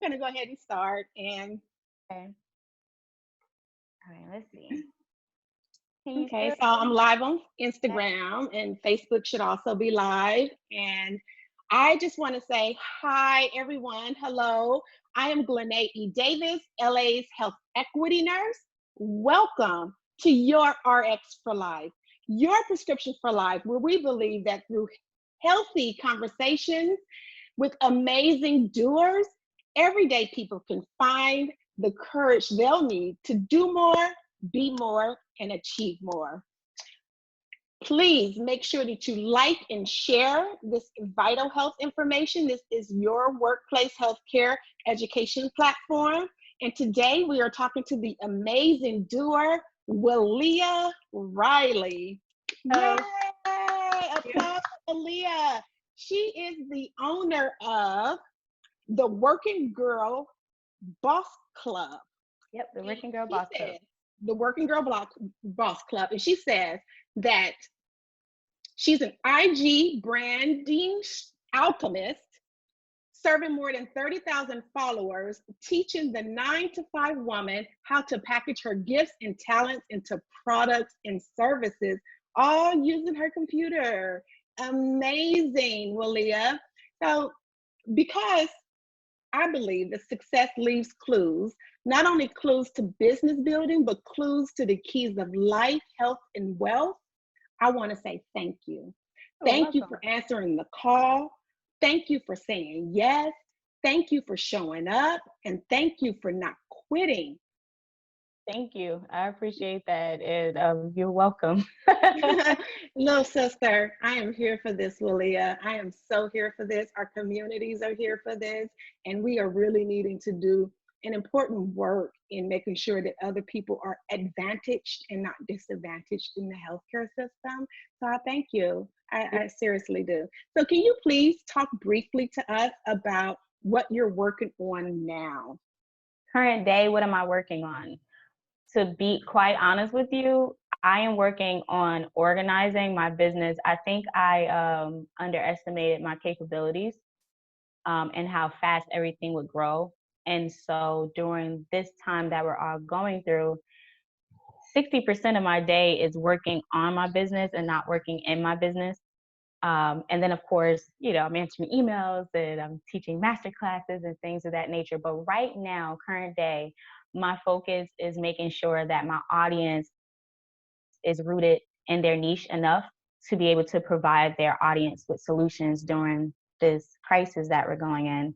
going to go ahead and start. And Okay. All right, let's see. Can you okay, still so I'm live on hear Instagram, and Facebook should also be live. And I just want to say hi, everyone. Hello. I am Glennae E. Davis, LA's health equity nurse. Welcome to your RX for Life, your prescription for life, where we believe that through healthy conversations with amazing doers, everyday people can find the courage they'll need to do more, be more, and achieve more. Please make sure that you like and share this vital health information. This is your workplace healthcare education platform. And today we are talking to the amazing doer, Willia Riley. Yay! Oh, you? Applause for Willia. She is the owner of the Working Girl Boss Club. Yep, the And Working Girl she Boss Club. says, the Working Girl Boss Club. And she says that she's an IG branding alchemist, serving more than 30,000 followers, teaching the 9 to 5 woman how to package her gifts and talents into products and services, all using her computer. Amazing, Willia. So, because I believe that success leaves clues, not only clues to business building, but clues to the keys of life, health, and wealth. I want to say thank you. Oh, Thank you welcome. for answering the call. Thank you for saying yes. Thank you for showing up. And thank you for not quitting. Thank you. I appreciate that. And you're welcome. No, sister, I am here for this, Lilia. I am so here for this. Our communities are here for this. And we are really needing to do an important work in making sure that other people are advantaged and not disadvantaged in the healthcare system. So I thank you. I seriously do. So can you please talk briefly to us about what you're working on now? Current day, what am I working on? To be quite honest with you, I am working on organizing my business. I think I underestimated my capabilities and how fast everything would grow. And so during this time that we're all going through, 60% of my day is working on my business and not working in my business. And then, of course, I'm answering emails and I'm teaching master classes and things of that nature. But right now, current day, my focus is making sure that my audience is rooted in their niche enough to be able to provide their audience with solutions during this crisis that we're going in.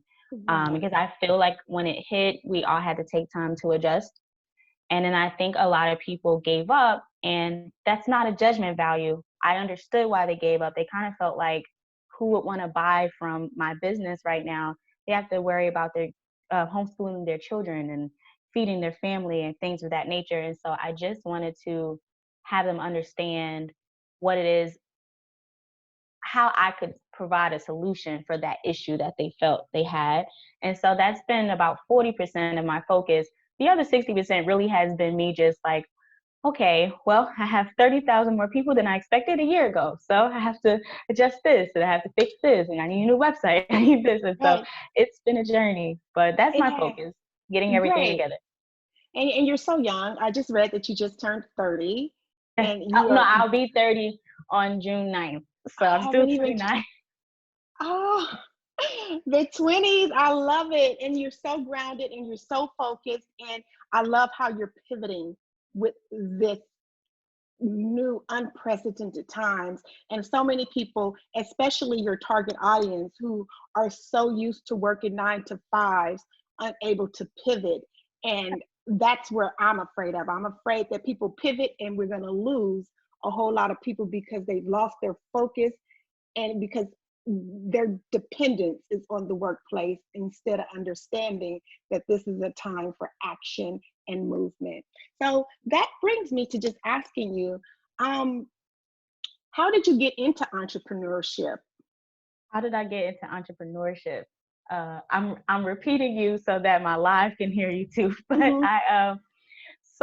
Right. Because I feel like when it hit, we all had to take time to adjust. And then I think a lot of people gave up, and that's not a judgment value. I understood why they gave up. They kind of felt like, who would want to buy from my business right now? They have to worry about their homeschooling their children and feeding their family and things of that nature. And so I just wanted to have them understand what it is, how I could provide a solution for that issue that they felt they had. And so that's been about 40% of my focus. The other 60% really has been me just like, okay, well, I have 30,000 more people than I expected a year ago. So I have to adjust this and I have to fix this and I need a new website. I need this. And so Right. it's been a journey, but that's It my has. focus, getting everything Great. together. And you're so young. I just read that you just turned 30 and you No, are, I'll be 30 on June 9th. So I'm still haven't even, 29. oh, the 20s. I love it. And you're so grounded and you're so focused. And I love how you're pivoting with this new unprecedented times. And so many people, especially your target audience, who are so used to working 9 to 5s, unable to pivot. And that's where I'm afraid of. I'm afraid that people pivot and we're going to lose a whole lot of people because they've lost their focus and because their dependence is on the workplace instead of understanding that this is a time for action and movement. So that brings me to just asking you, um, how did you get into entrepreneurship? How did I get into entrepreneurship? I'm repeating you so that my live can hear you too. But Mm-hmm.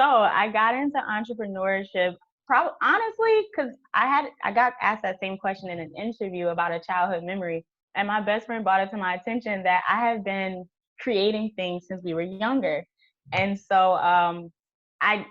I got into entrepreneurship probably honestly because I got asked that same question in an interview about a childhood memory, and my best friend brought it to my attention that I have been creating things since we were younger. And so I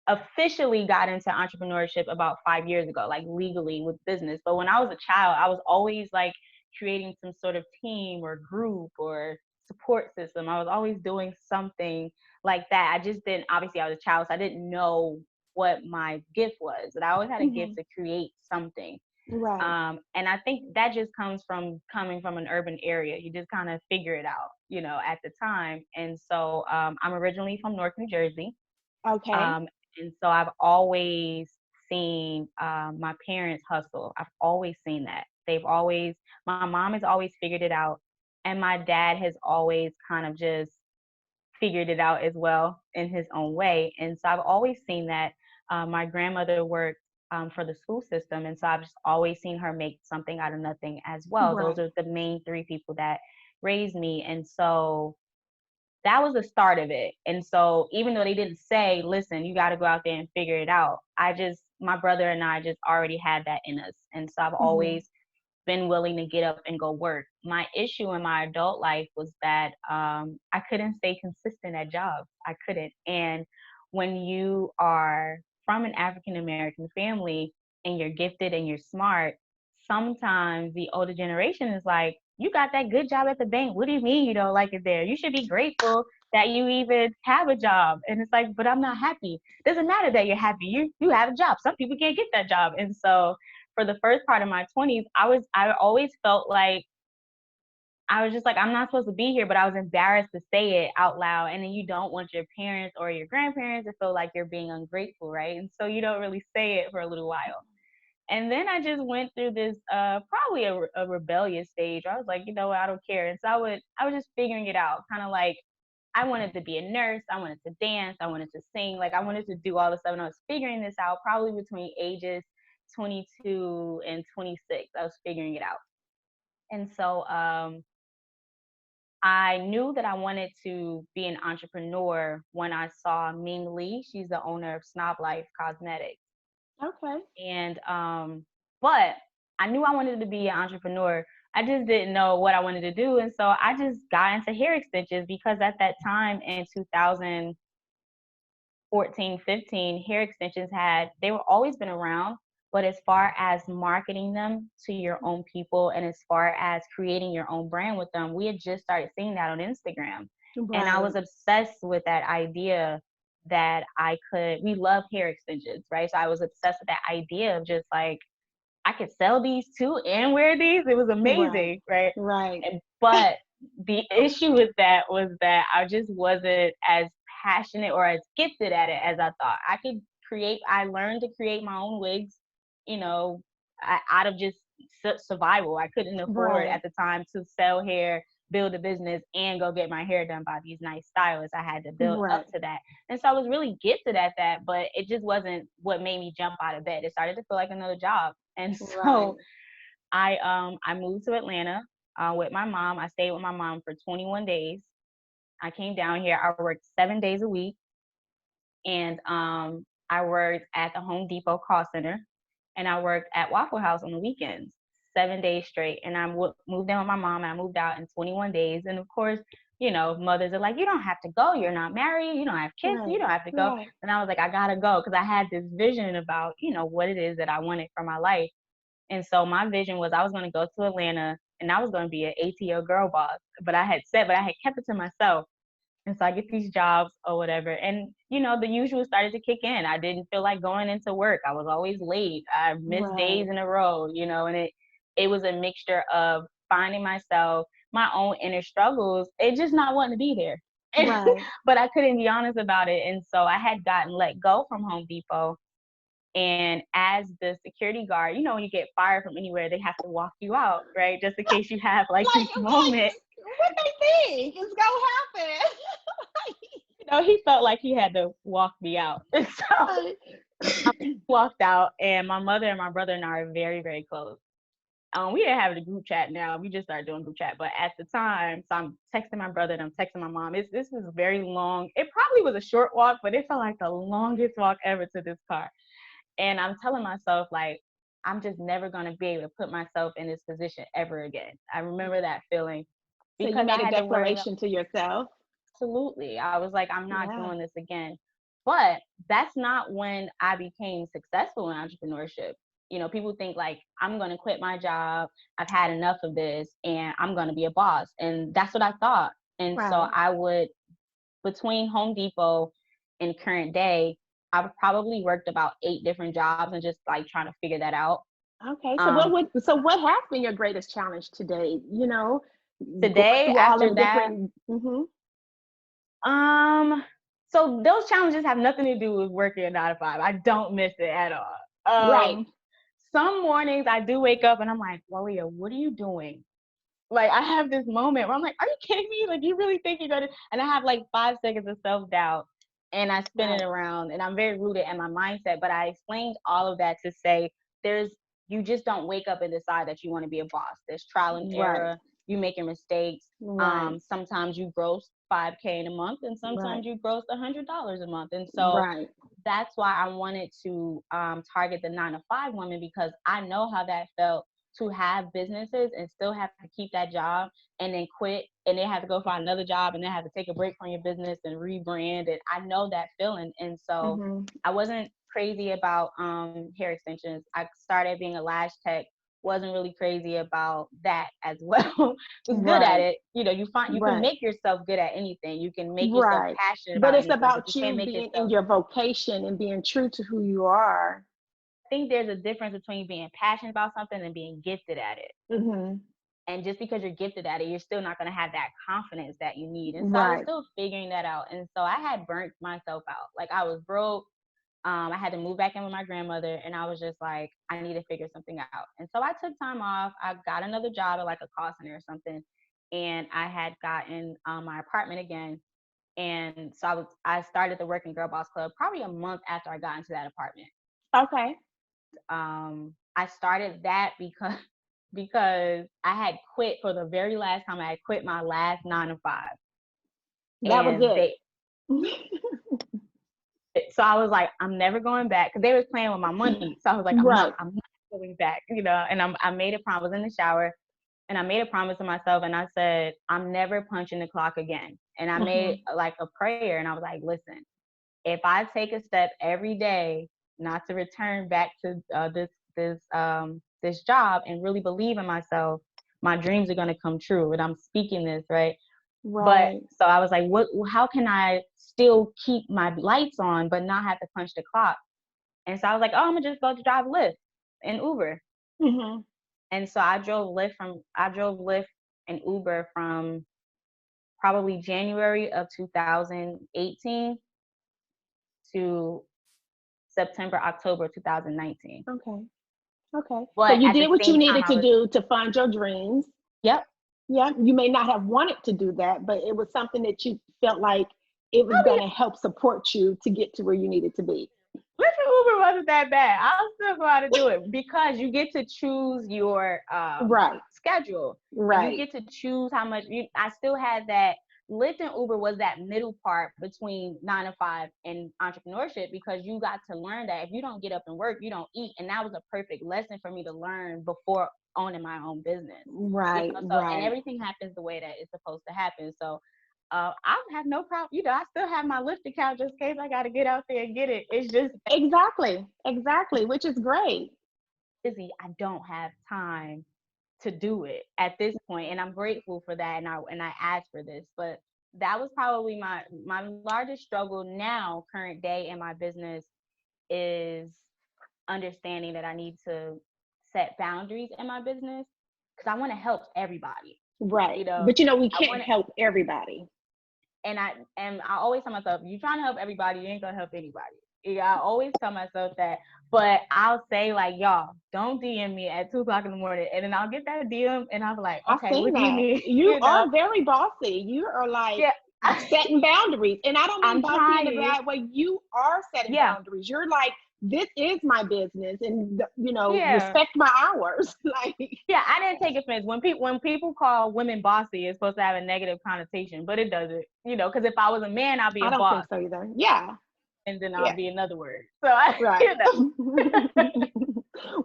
officially got into entrepreneurship about 5 years ago, like legally with business. But when I was a child, I was always like creating some sort of team or group or support system. I was always doing something like that. I just didn't, obviously, I was a child, so I didn't know what my gift was, but I always had a gift Mhm. to create something. Right. And I think that just comes from coming from an urban area. You just kind of figure it out, at the time. And so I'm originally from Newark, New Jersey. Okay. Um, and so I've always seen my parents hustle. I've always seen that. My mom has always figured it out. And my dad has always kind of just figured it out as well in his own way. And so I've always seen that. My grandmother worked for the school system. And so I've just always seen her make something out of nothing as well. Those Right. are the main three people that raised me. And so that was the start of it. And so even though they didn't say, listen, you got to go out there and figure it out, my brother and I just already had that in us. And so I've Mhm. always been willing to get up and go work. My issue in my adult life was that I couldn't stay consistent at jobs. I couldn't. And when you are from an African American family and you're gifted and you're smart, sometimes the older generation is like, you got that good job at the bank. What do you mean you don't like it there? You should be grateful that you even have a job. And it's like, but I'm not happy. Doesn't matter that you're happy. You have a job. Some people can't get that job. And so for the first part of my 20s, I always felt like I was just like, I'm not supposed to be here, but I was embarrassed to say it out loud. And then you don't want your parents or your grandparents to feel like you're being ungrateful, right? And so you don't really say it for a little while. And then I just went through this probably a rebellious stage. I was like, you know what, I don't care. And so I was just figuring it out, kind of like I wanted to be a nurse, I wanted to dance, I wanted to sing, like I wanted to do all this stuff. And I was figuring this out probably between ages 22 and 26. I was figuring it out. And so I knew that I wanted to be an entrepreneur when I saw Ming Lee. She's the owner of Snob Life Cosmetics. Okay. And but I knew I wanted to be an entrepreneur. I just didn't know what I wanted to do. And so I just got into hair extensions because at that time in 2014, 15, hair extensions they were always been around. But as far as marketing them to your own people and as far as creating your own brand with them, we had just started seeing that on Instagram. And I was Right. obsessed with that idea that we love hair extensions, right? So I was obsessed with that idea of just like, I could sell these too and wear these. It was Right. amazing, right? Right. But the issue with that was that I just wasn't as passionate or as gifted at it as I thought. I learned to create my own wigs, you know, out of just survival. I couldn't afford Right. at the time to sell hair, build a business, and go get my hair done by these nice stylists. I had to build up Right. to that. And so I was really gifted at that, but it just wasn't what made me jump out of bed. It started to feel like another job. And so Right. I moved to Atlanta with my mom. I stayed with my mom for 21 days. I came down here. I worked 7 days a week, and I worked at the Home Depot call center, and I worked at Waffle House on the weekends, 7 days straight. And moved in with my mom. And I moved out in 21 days. And of course, mothers are like, you don't have to go. You're not married. You don't have kids. You Right. don't have to go. Right. And I was like, I gotta go because I had this vision about what it is that I wanted for my life. And so my vision was I was going to go to Atlanta and I was going to be an ATL girl boss. But I had kept it to myself. And so I get these jobs or whatever. And, the usual started to kick in. I didn't feel like going into work. I was always late. I missed days Right. in a row, and it was a mixture of finding myself, my own inner struggles, and just not wanting to be there. Right. But I couldn't be honest about it. And so I had gotten let go from Home Depot. And as the security guard, when you get fired from anywhere, they have to walk you out, right? Just in case you have like this moment. What they think is gonna happen. He felt like he had to walk me out. So Right. I walked out, and my mother and my brother and I are very, very close. We didn't have a group chat now. We just started doing group chat. But at the time, so I'm texting my brother and I'm texting my mom. This was very long. It probably was a short walk, but it felt like the longest walk ever to this car. And I'm telling myself, like, I'm just never going to be able to put myself in this position ever again. I remember that feeling So you because I made a had to worry about. declaration to yourself. Absolutely. I was like, I'm not Yeah. doing this again. But that's not when I became successful in entrepreneurship. People think like, I'm going to quit my job. I've had enough of this and I'm going to be a boss. And that's what I thought. And so Right. I would, between Home Depot and current day, I've probably worked about 8 different jobs and just like trying to figure that out. Okay. So Um, what has been your greatest challenge today? Going Today, through all after them that, different. Hmm. Um, so those challenges have nothing to do with working a 9 to 5. I don't miss it at all. Right. Some mornings I do wake up and I'm like, Walia, what are you doing? Like I have this moment where I'm like, are you kidding me? Like you really think you're gonna? And I have like 5 seconds of self-doubt and I spin it Right. around and I'm very rooted in my mindset. But I explained all of that to say you just don't wake up and decide that you want to be a boss. There's trial and Right. error, you making mistakes. Right. Sometimes you gross 5K in a month and Right. sometimes you gross $100 a month. And so Right. that's why I wanted to target the 9 to 5 women, because I know how that felt to have businesses and still have to keep that job and then quit and then have to go find another job and then have to take a break from your business and rebrand. And I know that feeling. And so Hmm. I wasn't crazy about hair extensions. I started being a lash tech. Wasn't really crazy about that as well. Was good at Right. it. You can Right. make yourself good at anything. You can make yourself Right. passionate But about it's anything, but you about can't you make being in yourself. your vocation and being true to who you are. I think there's a difference between being passionate about something and being gifted at it. Hmm. And just because you're gifted at it, you're still not going to have that confidence that you need. And so I was Right. still figuring that out. And so I had burnt myself out. Like I was broke. I had to move back in with my grandmother, and I was just like, I need to figure something out. And so I took time off. I got another job at like a call center or something, and I had gotten my apartment again. And so I started the Working Girl Boss Club probably a month after I got into that apartment. Okay. I started that because I had quit for the very last time. I had quit my last 9 to 5, That was and it. they so I was like, I'm never going back because they was playing with my money. So I was like, Right. I'm not going back, And I made a promise. I was in the shower, and I made a promise to myself, and I said, I'm never punching the clock again. And I Hmm. made like a prayer, and I was like, listen, if I take a step every day not to return back to this job and really believe in myself, my dreams are gonna come true. And I'm speaking this, right? But Right. so I was like, how can I still keep my lights on but not have to punch the clock? And so I was like, oh, I'm gonna just go to drive Lyft and Uber. Hmm. And so I drove Lyft and Uber from probably January of 2018 to September, October 2019. Okay. Okay. So But you at the did what you same time, needed I to was, do to fund your dreams. yep. Yeah. You may not have wanted to do that, but it was something that you felt like it was going Probably to help support you to get to where you needed to be. Lyft Uber wasn't that bad. I'll still go out to do it because you get to choose your Right. schedule and you Right. get to choose how much. I still had that. Lyft and Uber was that middle part between 9 to 5 and entrepreneurship, because you got to learn that if you don't get up and work, you don't eat. And that was a perfect lesson for me to learn before owning my own business. Right. So, and Right. everything happens the way that it's supposed to happen. So I have no problem. I still have my Lyft account just in case I got to get out there and get it. It's just Exactly. Exactly. Which is great. busy. I don't have time to do it at this point, and I'm grateful for that. And I asked for this, but that was probably my largest struggle now, current day in my business, is understanding that I need to set boundaries in my business because I want to help everybody. Right. You know, But we I can't want to. help everybody. And I always tell myself, you're trying to help everybody, you ain't gonna help anybody. Yeah, I always tell myself that. But I'll say like, y'all, don't DM me at 2 o'clock in the morning, and then I'll get that DM, and I'll be like, I've okay, seen what do you that. need? You are very bossy. You are like Yeah, setting boundaries. And I don't mean I'm bossy in a trying. bad way. You are setting Yeah, boundaries. You're like, this is my business and yeah. respect my hours. Like, Yeah, I didn't take offense when people call women bossy. It's supposed to have a negative connotation, but it doesn't. Because if I was a man, I'd be I a don't think boss, so either. Yeah. and then I'll Yeah. be another word. So I, Right.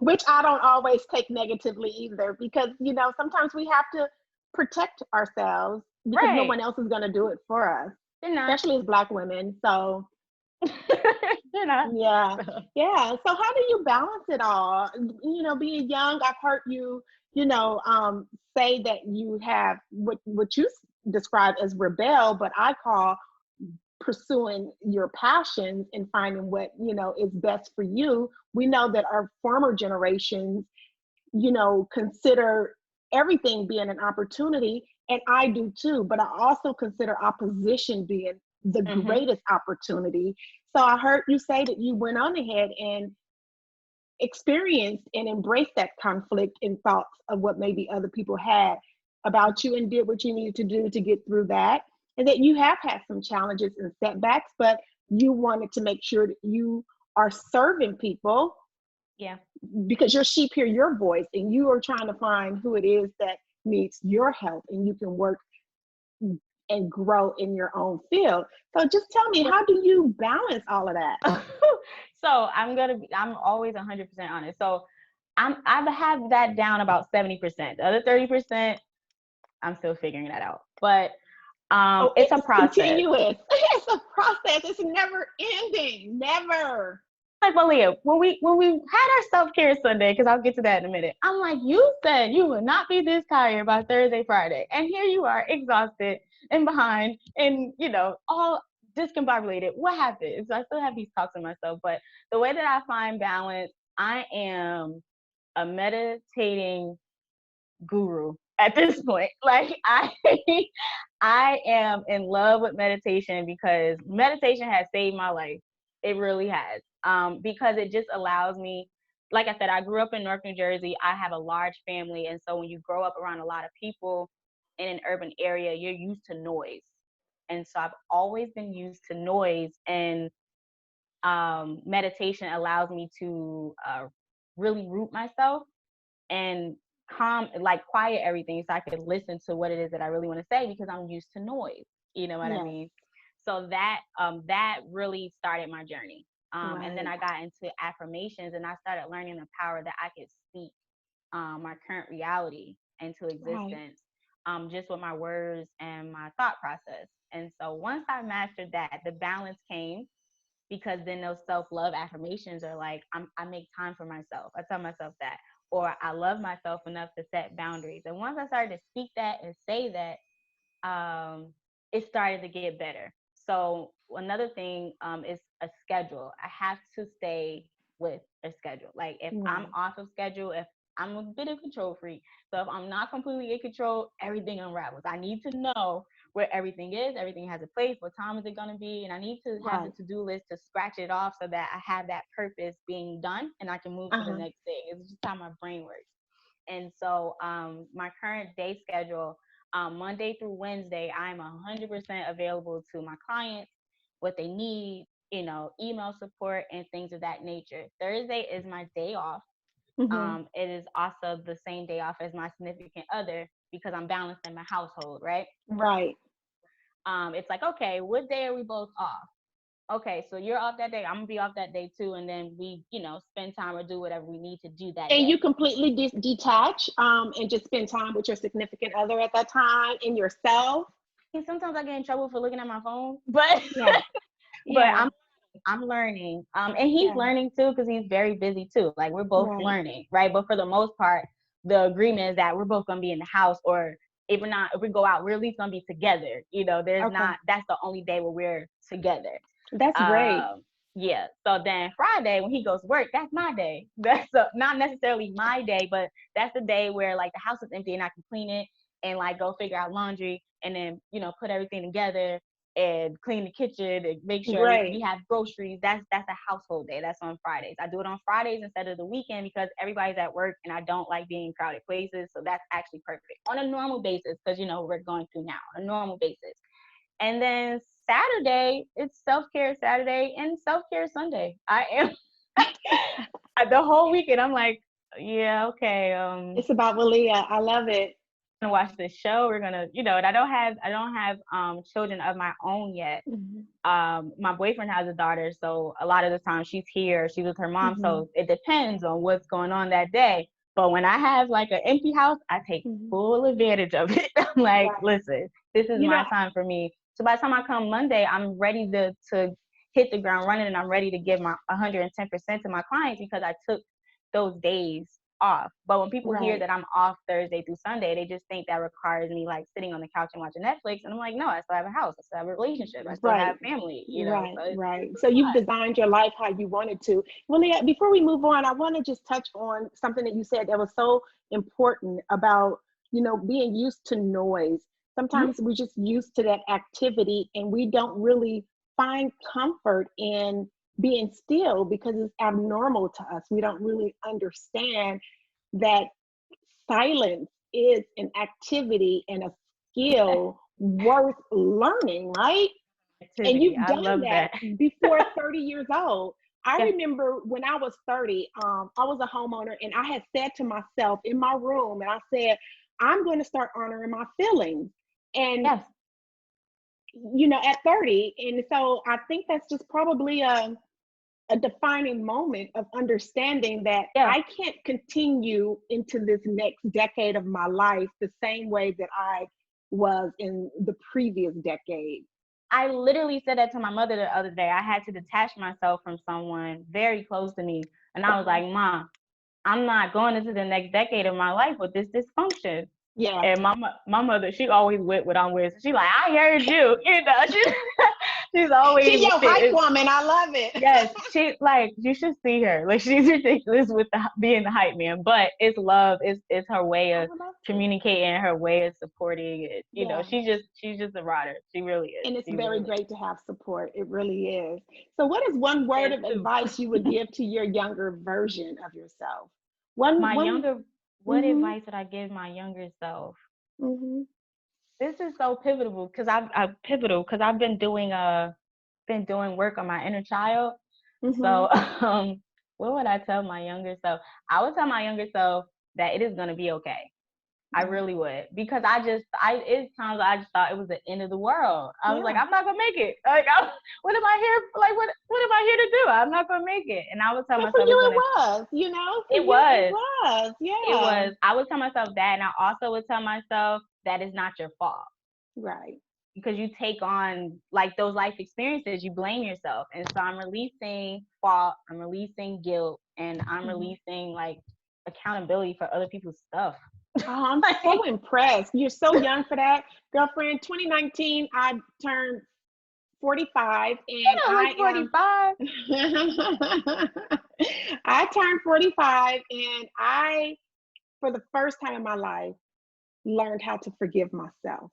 Which I don't always take negatively either, because sometimes we have to protect ourselves because no Right. one else is going to do it for us, They're not. especially as Black women. So, They're not. yeah. So, Yeah. So how do you balance it all? Being young, I've heard you, you know, say that you have what you describe as rebel, but I call pursuing your passions and finding what, is best for you. We know that our former generations, consider everything being an opportunity, and I do too, but I also consider opposition being the hmm greatest opportunity. So I heard you say that you went on ahead and experienced and embraced that conflict and thoughts of what maybe other people had about you, and did what you needed to do to get through that. And that you have had some challenges and setbacks, but you wanted to make sure that you are serving people yeah. because your sheep hear your voice, and you are trying to find who it is that needs your help, and you can work and grow in your own field. So just tell me, how do you balance all of that? So I'm always 100% honest. So I have that down about 70%. The other 30%, I'm still figuring that out. But Oh, it's a it's process. continuous. It's a process. It's never ending. Never. Like, well, Leah, when we had our self-care Sunday, because I'll get to that in a minute, I'm like, you said you would not be this tired by Thursday, Friday, and here you are, exhausted and behind, and all discombobulated. What happened? So I still have these talks with myself, but the way that I find balance, I am a meditating guru at this point. Like, I am in love with meditation because meditation has saved my life. It really has. Because it just allows me, like I said, I grew up in North New Jersey. I have a large family, and so when you grow up around a lot of people in an urban area, you're used to noise. And so I've always been used to noise, and meditation allows me to really root myself and calm, like quiet everything so I could listen to what it is that I really want to say because I'm used to noise. You know what I Yes. mean? So that really started my journey. And then Right. I got into affirmations, and I started learning the power that I could speak my current reality into Right. existence, just with my words and my thought process. And so once I mastered that, the balance came because then those self-love affirmations are like, I make time for myself. I tell myself that, or I love myself enough to set boundaries. And once I started to speak that and say that, it started to get better. So another thing is a schedule. I have to stay with a schedule. Like, if I'm Right. off of schedule, if I'm a bit of control freak, so if I'm not completely in control, everything unravels. I need to know where everything is. Everything has a place. What time is it going to be? And I need to have the Right. to-do list to scratch it off so that I have that purpose being done and I can move to the Uh-huh. next thing. It's just how my brain works. And so my current day schedule, Monday through Wednesday, I'm 100% available to my clients, what they need, email support and things of that nature. Thursday is my day off. Mm-hmm. It is also the same day off as my significant other because I'm balancing my household, right? Right. It's like, okay, what day are we both off? Okay, so you're off that day. I'm gonna be off that day too, and then we, spend time or do whatever we need to do that And you day. completely detach, and just spend time with your significant other at that time and yourself. And sometimes I get in trouble for looking at my phone, but Yeah. but Yeah. I'm learning. And he's Yeah. learning too because he's very busy too. Like, we're both Right. learning, right? But for the most part, the agreement is that we're both gonna be in the house, or if we go out, we're at least gonna be together. There's Okay. not that's the only day where we're together. That's great. Um, yeah. So then Friday when he goes to work, that's my day. That's not necessarily my day, but that's the day where, like, the house is empty and I can clean it and, like, go figure out laundry and then put everything together and clean the kitchen and make sure we Great. have groceries. That's a household day. That's on Fridays. I do it on Fridays instead of the weekend because everybody's at work and I don't like being in crowded places. So that's actually perfect on a normal basis because we're going through now on a normal basis. And then Saturday, it's self-care Saturday and self-care Sunday. I am the whole weekend. I'm like, yeah, okay. It's about Valia. I love it. Gonna watch this show. We're gonna, and I don't have children of my own yet. Mm-hmm. My boyfriend has a daughter, so a lot of the time she's here. She's with her mom, Mm-hmm. so it depends on what's going on that day. But when I have like an empty house, I take Mhm. full advantage of it. I'm like, Right. listen, this is You my know, time for me. So by the time I come Monday, I'm ready to hit the ground running, and I'm ready to give my 110% to my clients because I took those days off. But when people hear right. that I'm off Thursday through Sunday, they just think that requires me like sitting on the couch and watching Netflix. And I'm like, no, I still have a house. I still have a relationship. I still Right. have family, Right, so right. it's So a you've lot. designed your life how you wanted to. Well, Leah, before we move on, I want to just touch on something that you said that was so important about, being used to noise. Mhm. Sometimes we're just used to that activity and we don't really find comfort in being still because it's abnormal to us. We don't really understand that silence is an activity and a skill worth learning, right? And Activity. you've I done love that that. before 30 years old. I Yeah. remember when I was 30, I was a homeowner and I had said to myself in my room, and I said, I'm going to start honoring my feelings. And, Yes. at 30. And so I think that's just probably a defining moment of understanding that Yeah. I can't continue into this next decade of my life the same way that I was in the previous decade. I literally said that to my mother the other day. I had to detach myself from someone very close to me. And I was Uh-huh. like, Mom, I'm not going into the next decade of my life with this dysfunction. Yeah. And my mother, she always with what I'm with. She like, I heard you. She's always She with your hype it. woman. I love it. Yes, she like you should see her. Like she's ridiculous with being the hype man, but it's love. It's her way I of love it. communicating, her way of supporting it. Yeah. She's just a rider. She really is. And it's She very really great to have support. It really is. So, what is one word is of too. advice you would give to your younger version of yourself? One, My one. younger, what Mm-hmm. advice would I give my younger self? Mm-hmm. This is so pivotal because I've been doing work on my inner child. Mm-hmm. So what would I tell my younger self? I would tell my younger self that it is gonna be okay. I Right. really would because it's times I just thought it was the end of the world. I was like, Yeah. I'm not gonna make it. Like, what am I here? Like, what am I here to do? I'm not gonna make it. And I would tell And for myself you, it's it gonna. was. For It you, it was. was. It Yeah. was. I would tell myself that, and I also would tell myself that it's not your fault Right. because you take on like those life experiences, you blame yourself. And so I'm releasing fault, I'm releasing guilt, and I'm Mm-hmm. releasing like accountability for other people's stuff. Oh, I'm so Like, impressed. You're so young for that, girlfriend. 2019, I turned 45, and you look I am. 45. I turned 45, and for the first time in my life, learned how to forgive myself.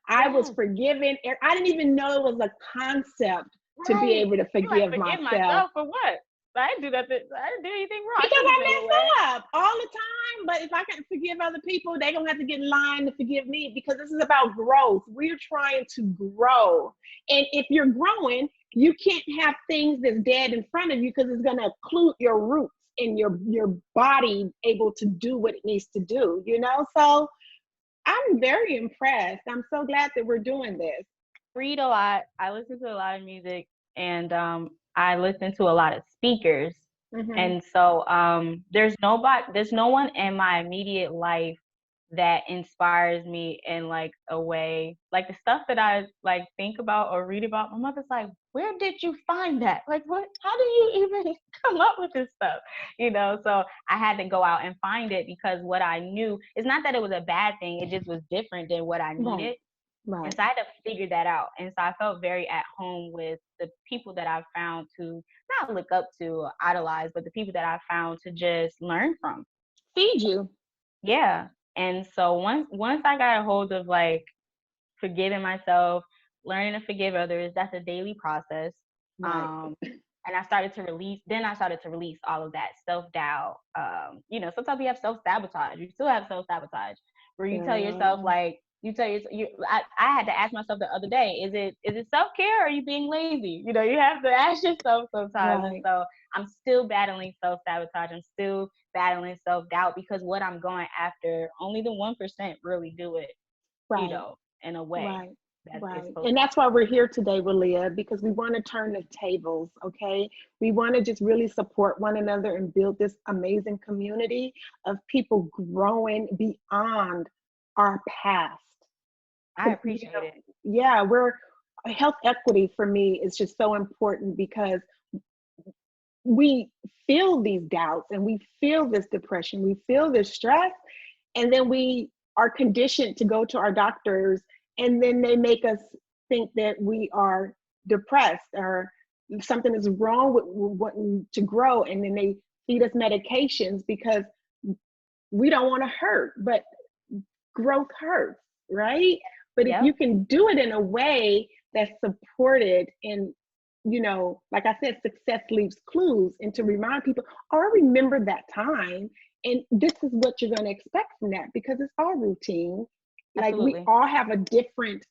I was Yes, forgiven. I didn't even know it was a concept to be right. able to You like forgive forgive myself myself for what? I didn't do nothing. I didn't do anything wrong. I because shouldn't I feel away. mess up all the time. But if I can forgive other people, they don't have to get in line to forgive me because this is about growth. We're trying to grow. And if you're growing, you can't have things that's dead in front of you because it's going to occlude your roots and your body able to do what it needs to do. So I'm very impressed. I'm so glad that we're doing this. Read a lot. I listen to a lot of music, and I listen to a lot of speakers. Hmm. And so there's no one in my immediate life that inspires me in like a way like the stuff that I like think about or read about. My mother's like, where did you find that? Like, what? How do you even come up with this stuff? So I had to go out and find it because what I knew is not that it was a bad thing. It just was different than what I Right, needed. And right. so I had to figure that out. And so I felt very at home with the people that I've found to not look up to or idolize, but the people that I found to just learn from. Feed you. Yeah. And so once I got a hold of like forgiving myself, learning to forgive others, that's a daily process. Right. Um, and I started to release all of that self doubt. Sometimes we have self sabotage. You still have self sabotage where you tell yourself Girl. like, I had to ask myself the other day, is it self care or are you being lazy? You have to ask yourself sometimes. And Right, so I'm still battling self sabotage. I'm still battling self doubt because what I'm going after, only the 1% really do it, right, in a way. right. that is Right. supposed And that's why we're here today, Walia, because we want to turn the tables, okay? We want to just really support one another and build this amazing community of people growing beyond our past. I You appreciate know, it. yeah, we're health equity for me is just so important because we feel these doubts and we feel this depression, we feel this stress, and then we are conditioned to go to our doctors, and then they make us think that we are depressed or something is wrong with wanting to grow, and then they feed us medications because we don't want to hurt, but growth hurts, right? But if Yep, you can do it in a way that's supported and, like I said, success leaves clues, and to remind people, oh, I remember that time, and this is what you're going to expect from that because it's all routine. Like we absolutely. all have a different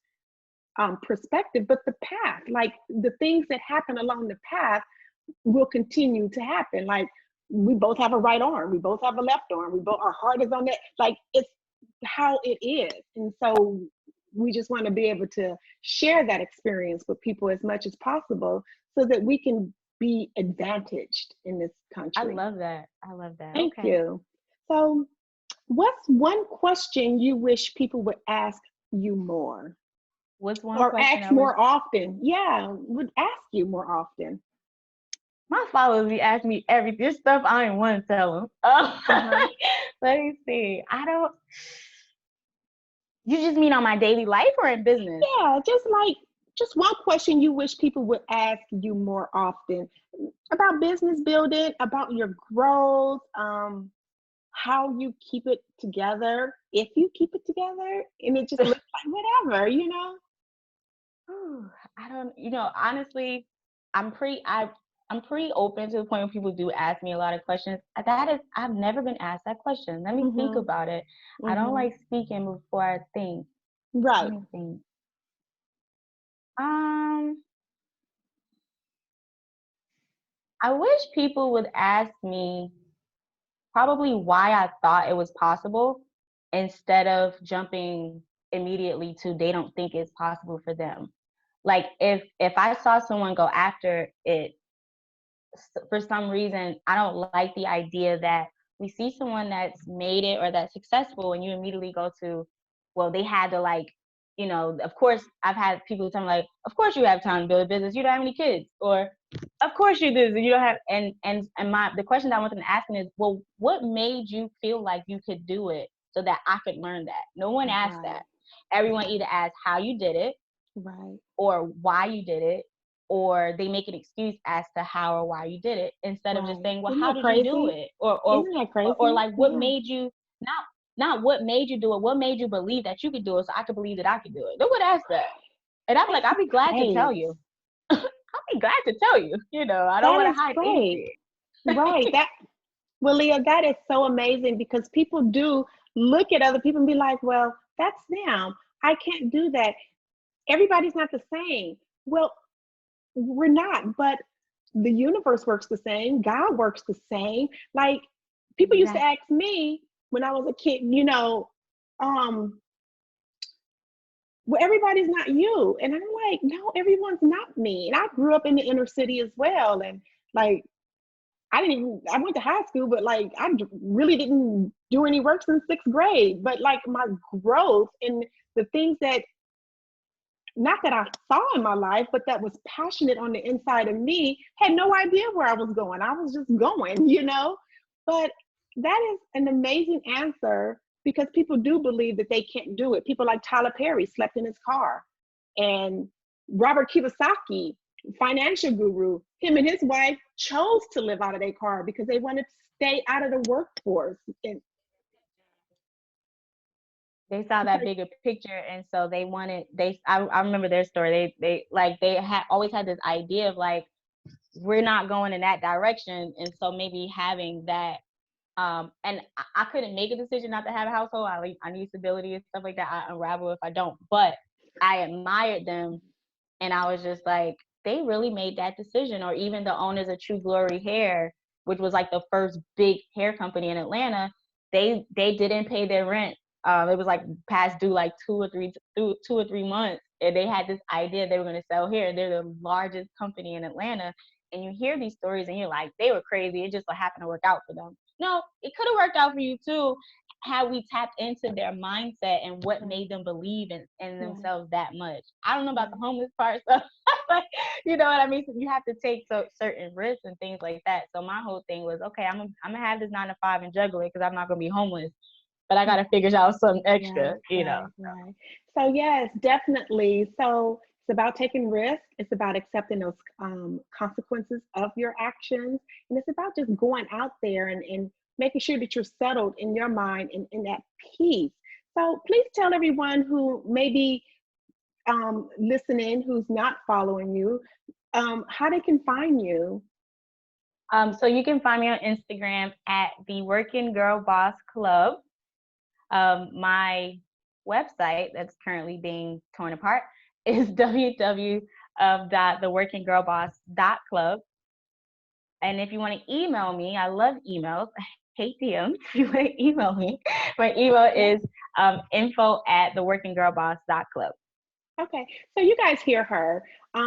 perspective, but the path, like the things that happen along the path, will continue to happen. Like we both have a right arm, we both have a left arm, we both, our heart is on that. Like it's how it is, and so we just want to be able to share that experience with people as much as possible so that we can be advantaged in this I country. love that. I love that. Thank Okay. you. So what's one question you wish people would ask you more, What's one or question ask I wish more often? Yeah, would ask you more often. my followers be asking me every this stuff I don't want to tell them. Oh, Uh-huh. let me see. I don't. You just mean on my daily life or in business? Yeah, just one question you wish people would ask you more often about business building, about your growth, how you keep it together, if you keep it together, and it just looks like whatever. Whew, I don't. Honestly, I'm pretty. I'm pretty open to the point where people do ask me a lot of questions. That is, I've never been asked that question. Let me think Mhm. about it. I don't Mhm. like speaking before I think. Let Right. me think. Um, I wish people would ask me probably why I thought it was possible instead of jumping immediately to they don't think it's possible for them. Like if I saw someone go after it for some reason, I don't like the idea that we see someone that's made it or that's successful and you immediately go to, well, they had to of course I've had people tell me like, of course you have time to build a business, you don't have any kids, or of course you do, you don't have, and my the question that I want them to ask me is, well, what made you feel like you could do it so that I could learn that? No one asked Right. that. Everyone either asked how you did it Right. or why you did it, or they make an excuse as to how or why you did it instead of just Right. saying, well, Isn't how that did you do crazy? it, or Isn't that crazy? like what Yeah. made you not what made you do it, what made you believe that you could do it so I could believe that I could do it. No one asked that. And I'm like, That's I'll be glad to right. tell you. I'll be glad to tell you. I don't That want to is hide right. anything. Right. Well, Leah, that is so amazing because people do look at other people and be like, well, that's them. I can't do that. Everybody's not the same. Well, we're not, but the universe works the same. God works the same. Like people used to Exactly. ask me when I was a kid, um, well, everybody's not you. And I'm like, no, everyone's not me. And I grew up in the inner city as well. And like, I went to high school, but like, really didn't do any work since sixth grade. But like, my growth and the things that, not that I saw in my life, but that was passionate on the inside of me, had no idea where I was going. I was just going. But that is an amazing answer because people do believe that they can't do it. People like Tyler Perry slept in his car, and Robert Kiyosaki, financial guru, him and his wife chose to live out of their car because they wanted to stay out of the workforce. And They saw that bigger picture, and so they wanted I remember their story. They had always had this idea of like, we're not going in that direction, and so maybe having that, and I couldn't make a decision not to have a household. I need stability and stuff like that. I unravel if I don't, but I admired them, and I was just like, they really made that decision. Or even the owners of True Glory Hair, which was like the first big hair company in Atlanta, they didn't pay their rent. It was like past due like 2 or 3 months, and they had this idea they were going to sell here. They're the largest company in Atlanta. And you hear these stories and you're like, they were crazy. It just so happened to work out for them. No, it could have worked out for you too, had we tapped into their mindset and what Right. made them believe in Right. themselves that much. I don't know about the Right. homeless part, so but you know what I mean? So you have to take certain risks and things like that. So my whole thing was, okay, I'm gonna have this 9 to 5 and juggle it because I'm not gonna be homeless, but I gotta figure out something extra, Right, you know. right, right. So yes, definitely. So it's about taking risks. It's about accepting those consequences of your actions, and it's about just going out there and making sure that you're settled in your mind and in that peace. So please tell everyone who may be listening, who's not following you, how they can find you. So you can find me on Instagram at the Working Girl Boss Club. My website that's currently being torn apart is www.theworkinggirlboss.club. And if you want to email me, I love emails. I hate DMs. If you want to email me, my email Yeah. is info@theworkinggirlboss.club. Okay, so you guys hear her.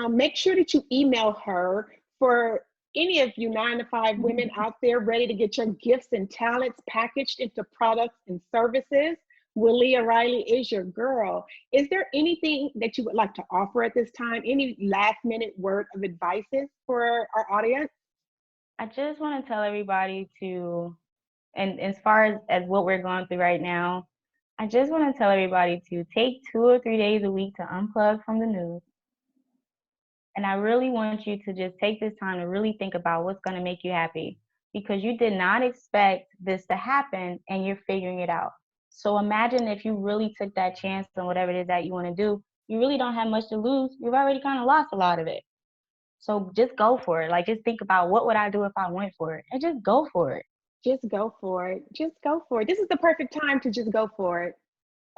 Make sure that you email her for any of you 9 to 5 women out there ready to get your gifts and talents packaged into products and services. Willia Riley is your girl. Is there anything that you would like to offer at this time? Any last minute word of advices for our audience? I just want to tell everybody to, and as far as what we're going through right now, I just want to tell everybody to take 2 or 3 days a week to unplug from the news. And I really want you to just take this time to really think about what's going to make you happy because you did not expect this to happen and you're figuring it out. So imagine if you really took that chance on whatever it is that you want to do. You really don't have much to lose. You've already kind of lost a lot of it. So just go for it. Like just think about what would I do if I went for it and just go for it. Just go for it. Just go for it. This is the perfect time to just go for it.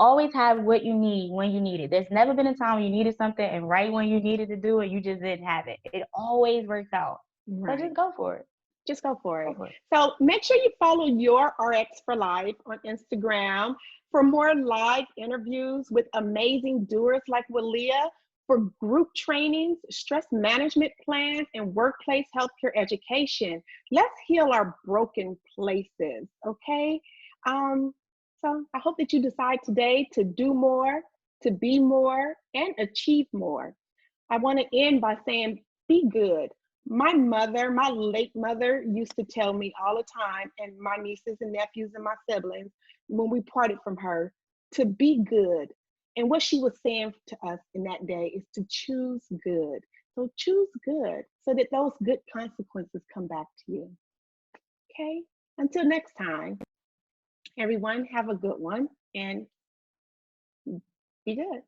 Always have what you need when you need it. There's never been a time when you needed something and right when you needed to do it, you just didn't have it. It always works out. So Right. just go for it. Just go for Go it. for it. So make sure you follow your RX for Life on Instagram for more live interviews with amazing doers like Walia, for group trainings, stress management plans, and workplace healthcare education. Let's heal our broken places, okay? Um, so I hope that you decide today to do more, to be more, and achieve more. I want to end by saying, be good. My mother, my late mother, used to tell me all the time, and my nieces and nephews and my siblings, when we parted from her, to be good. And what she was saying to us in that day is to choose good. So choose good so that those good consequences come back to you. Okay? Until next time, everyone, have a good one and be good.